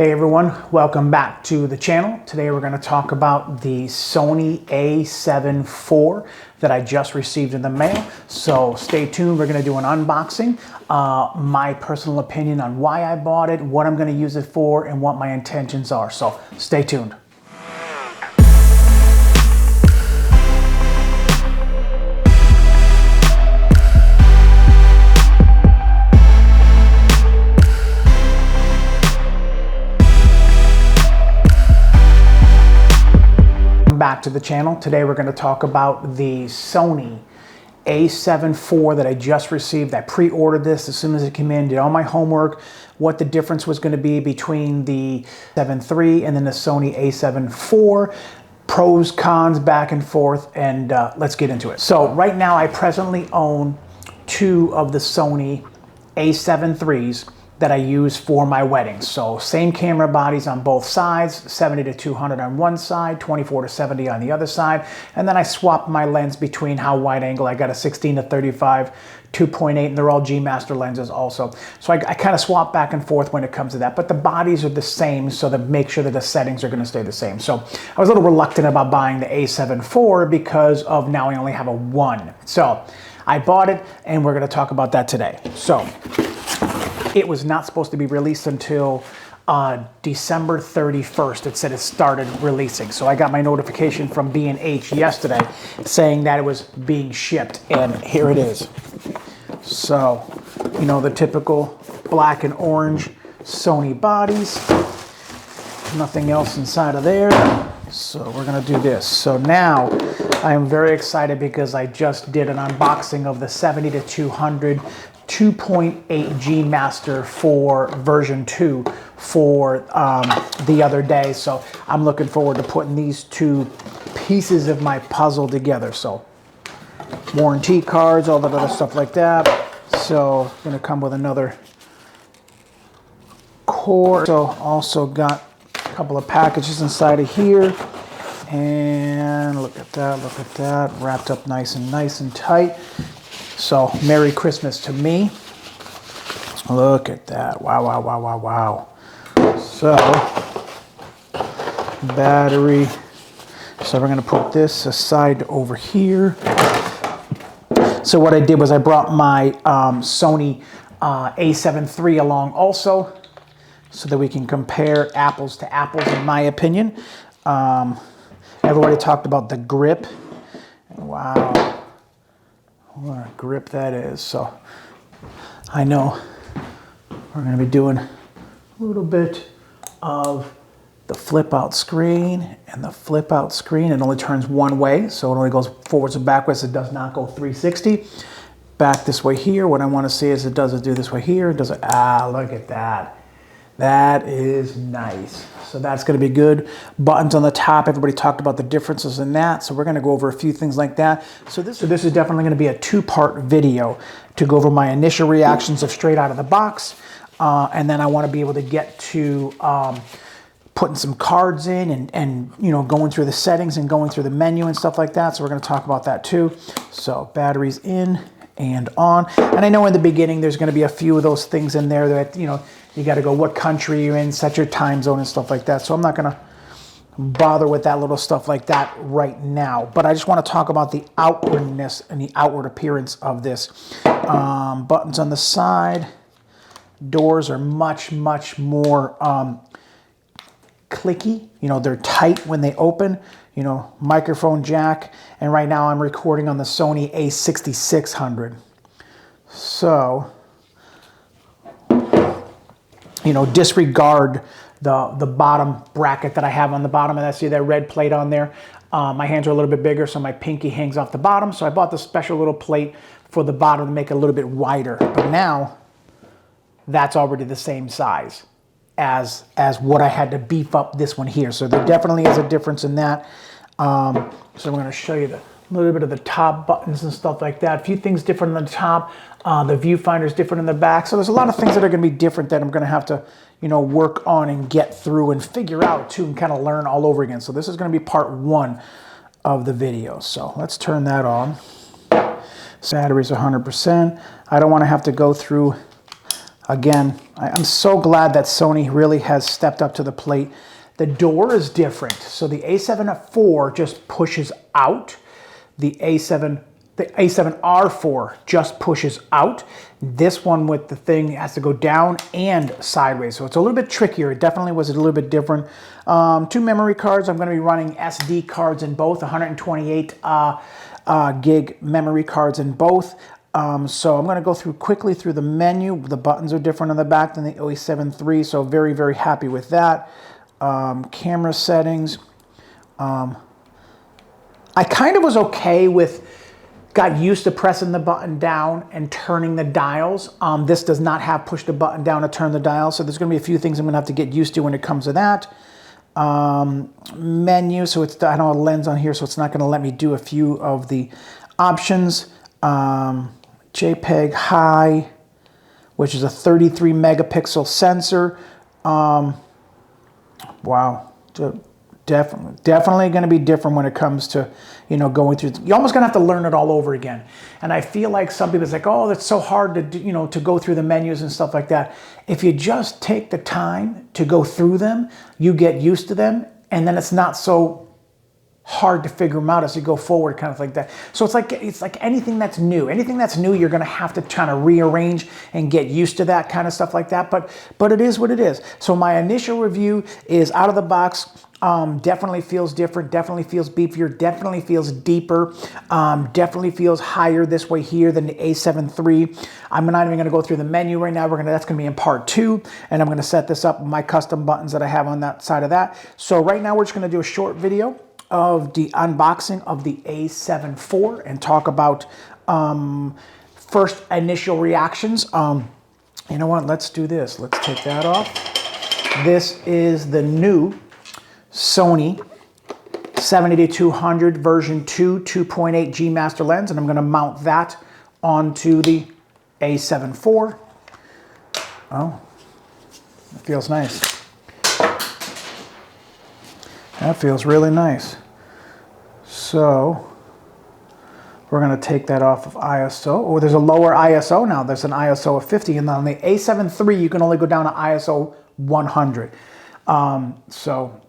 Hey everyone, welcome back to the channel. Today we're going to talk about the Sony A74 that I just received in the mail. So stay tuned, we're going to do an unboxing, my personal opinion on why I bought it, what I'm going to use it for, and what my intentions are. So stay tuned. Back to the channel. Today we're going to talk about the Sony A74 that I just received. I pre-ordered this as soon as it came in, did all my homework, what the difference was going to be between the A7IV and then the Sony A74, pros, cons, back and forth, and let's get into it. So right now I presently own two of the Sony A7IIIs that I use for my weddings. So same camera bodies on both sides, 70 to 200 on one side, 24 to 70 on the other side. And then I swap my lens between how wide angle. I got a 16 to 35, 2.8, and they're all G Master lenses also. So I kind of swap back and forth when it comes to that, but the bodies are the same, so to make sure that the settings are gonna stay the same. So I was a little reluctant about buying the A74 because of now I only have a 1. So I bought it and we're gonna talk about that today. So it was not supposed to be released until December 31st. It said it started releasing. So I got my notification from B&H yesterday saying that it was being shipped, and here it is. So, you know, the typical black and orange Sony bodies. Nothing else inside of there. So we're gonna do this. So now I am very excited because I just did an unboxing of the 70 to 200 2.8 G Master for version 2 for the other day. So I'm looking forward to putting these two pieces of my puzzle together. So warranty cards, all that other stuff like that. So gonna come with another cord. So also got a couple of packages inside of here. And look at that, wrapped up nice and tight. So, Merry Christmas to me. Look at that. Wow, wow, wow, wow, wow. So, battery. So we're gonna put this aside over here. So what I did was I brought my Sony A7III along also, so that we can compare apples to apples in my opinion. Everybody talked about the grip. Wow. What a grip that is. So I know we're going to be doing a little bit of the flip out screen, and the flip out screen, it only turns one way, so it only goes forwards and backwards. It does not go 360. Back this way here. What I want to see is it does it do this way here. It does it, look at that. That is nice. So that's going to be good. Buttons on the top. Everybody talked about the differences in that. So we're going to go over a few things like that. So this is definitely going to be a two-part video to go over my initial reactions of straight out of the box. And then I want to be able to get to putting some cards in and you know, going through the settings and going through the menu and stuff like that. So we're going to talk about that too. So batteries in and on. And I know in the beginning there's going to be a few of those things in there that, you know, you got to go what country you're in, set your time zone and stuff like that. So I'm not going to bother with that little stuff like that right now. But I just want to talk about the outwardness and the outward appearance of this. Buttons on the side. Doors are much more clicky. You know, they're tight when they open. You know, microphone jack. And right now I'm recording on the Sony A6600. So, you know, disregard the bottom bracket that I have on the bottom, and I see that red plate on there. My hands are a little bit bigger, so my pinky hangs off the bottom. So I bought the special little plate for the bottom to make it a little bit wider. But now that's already the same size as what I had to beef up this one here. So there definitely is a difference in that. So I'm going to show you a little bit of the top buttons and stuff like that. A few things different on the top. The viewfinder is different in the back. So there's a lot of things that are going to be different that I'm going to have to, you know, work on and get through and figure out too, and kind of learn all over again. So this is going to be part 1 of the video. So let's turn that on. So battery's 100%. I don't want to have to go through Again, I'm so glad that Sony really has stepped up to the plate. The door is different. So the A7IV just pushes out. The A7R4 just pushes out. This one with the thing has to go down and sideways. So it's a little bit trickier. It definitely was a little bit different. 2 memory cards. I'm going to be running SD cards in both, 128 gig memory cards in both. So I'm going to go quickly through the menu. The buttons are different on the back than the A7 III, so very, very happy with that. Camera settings. I kind of was okay with, got used to pressing the button down and turning the dials. This does not have push the button down to turn the dials, so there's going to be a few things I'm going to have to get used to when it comes to that. Menu, so it's, I don't have a lens on here, so it's not going to let me do a few of the options. JPEG high, which is a 33 megapixel sensor. Wow, definitely going to be different when it comes to, you know, going through. You're almost going to have to learn it all over again. And I feel like some people, it's like, oh, that's so hard to do, you know, to go through the menus and stuff like that. If you just take the time to go through them, you get used to them, and then it's not so hard to figure them out as you go forward, kind of like that. So it's like anything that's new. Anything that's new, you're going to have to try to rearrange and get used to that kind of stuff like that. But it is what it is. So my initial review is out of the box. Definitely feels different, definitely feels beefier, definitely feels deeper, definitely feels higher this way here than the A7 III. I'm not even going to go through the menu right now. That's going to be in part 2, and I'm going to set this up with my custom buttons that I have on that side of that. So right now we're just going to do a short video of the unboxing of the A7 IV and talk about first initial reactions. You know what? Let's do this. Let's take that off. This is the new Sony 70-200 version 2 2.8 G master lens, and I'm going to mount that onto the A7 IV. Oh, it feels nice. That feels really nice. So we're going to take that off of ISO. Oh, there's a lower ISO now. There's an ISO of 50, and on the A7 III you can only go down to ISO 100. So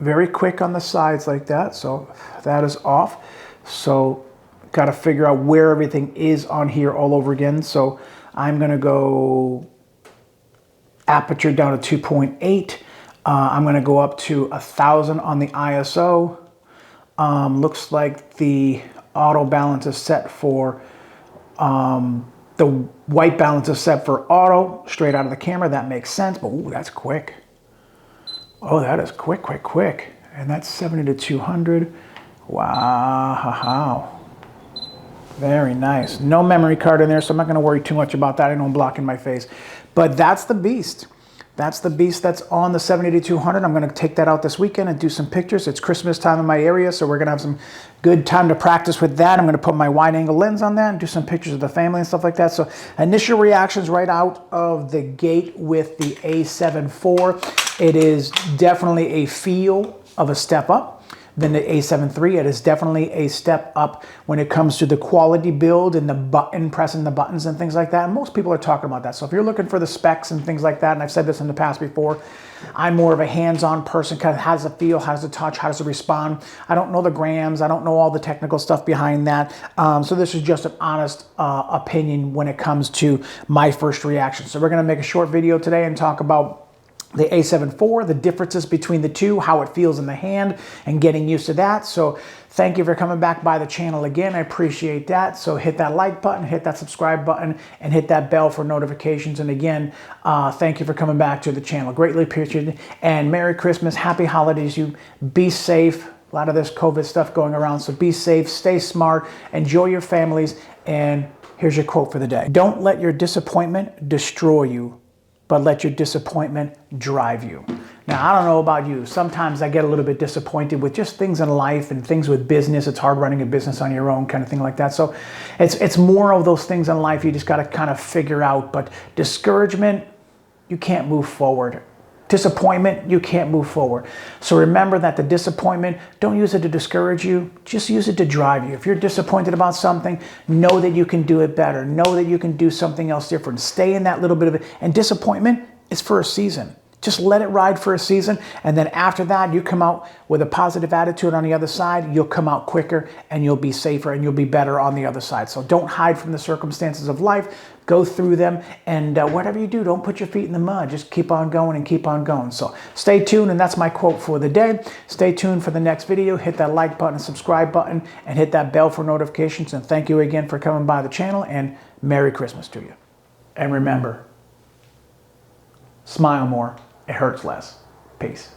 very quick on the sides like that. So that is off. So got to figure out where everything is on here all over again. So I'm going to go aperture down to 2.8. I'm going to go up to 1000 on the ISO. Looks like the auto balance is set for, the white balance is set for auto, straight out of the camera. That makes sense, but ooh, that's quick. Oh, that is quick, quick, quick. And that's 70-200. Wow. Very nice. No memory card in there, so I'm not going to worry too much about that. I know I'm blocking my face. But that's the beast. That's the beast that's on the 70-200. I'm going to take that out this weekend and do some pictures. It's Christmas time in my area, so we're going to have some good time to practice with that. I'm going to put my wide angle lens on that and do some pictures of the family and stuff like that. So initial reactions right out of the gate with the A7 IV. It is definitely a feel of a step up than the A7 III. It is definitely a step up when it comes to the quality build and the button, pressing the buttons and things like that. And most people are talking about that. So if you're looking for the specs and things like that, and I've said this in the past before, I'm more of a hands-on person, kind of how does it feel, how does it touch, how does it respond. I don't know the grams, I don't know all the technical stuff behind that. So this is just an honest opinion when it comes to my first reaction. So we're gonna make a short video today and talk about the A7 IV, the differences between the two, how it feels in the hand, and getting used to that. So thank you for coming back by the channel again. I appreciate that. So hit that like button, hit that subscribe button, and hit that bell for notifications. And again, thank you for coming back to the channel. Greatly appreciated. And Merry Christmas, Happy Holidays. You be safe. A lot of this COVID stuff going around, so be safe, stay smart, enjoy your families. And here's your quote for the day. Don't let your disappointment destroy you, but let your disappointment drive you. Now, I don't know about you. Sometimes I get a little bit disappointed with just things in life and things with business. It's hard running a business on your own, kind of thing like that. So it's more of those things in life you just got to kind of figure out. But discouragement, you can't move forward. disappointment, you can't move forward. So remember that the disappointment, don't use it to discourage you, just use it to drive you. If you're disappointed about something, know that you can do it better. Know that you can do something else different. Stay in that little bit of it. And disappointment is for a season. Just let it ride for a season, and then after that, you come out with a positive attitude on the other side. You'll come out quicker, and you'll be safer, and you'll be better on the other side. So don't hide from the circumstances of life. Go through them, and whatever you do, don't put your feet in the mud. Just keep on going and keep on going. So stay tuned, and that's my quote for the day. Stay tuned for the next video. Hit that like button, subscribe button, and hit that bell for notifications. And thank you again for coming by the channel, and Merry Christmas to you. And remember, smile more. It hurts less. Peace.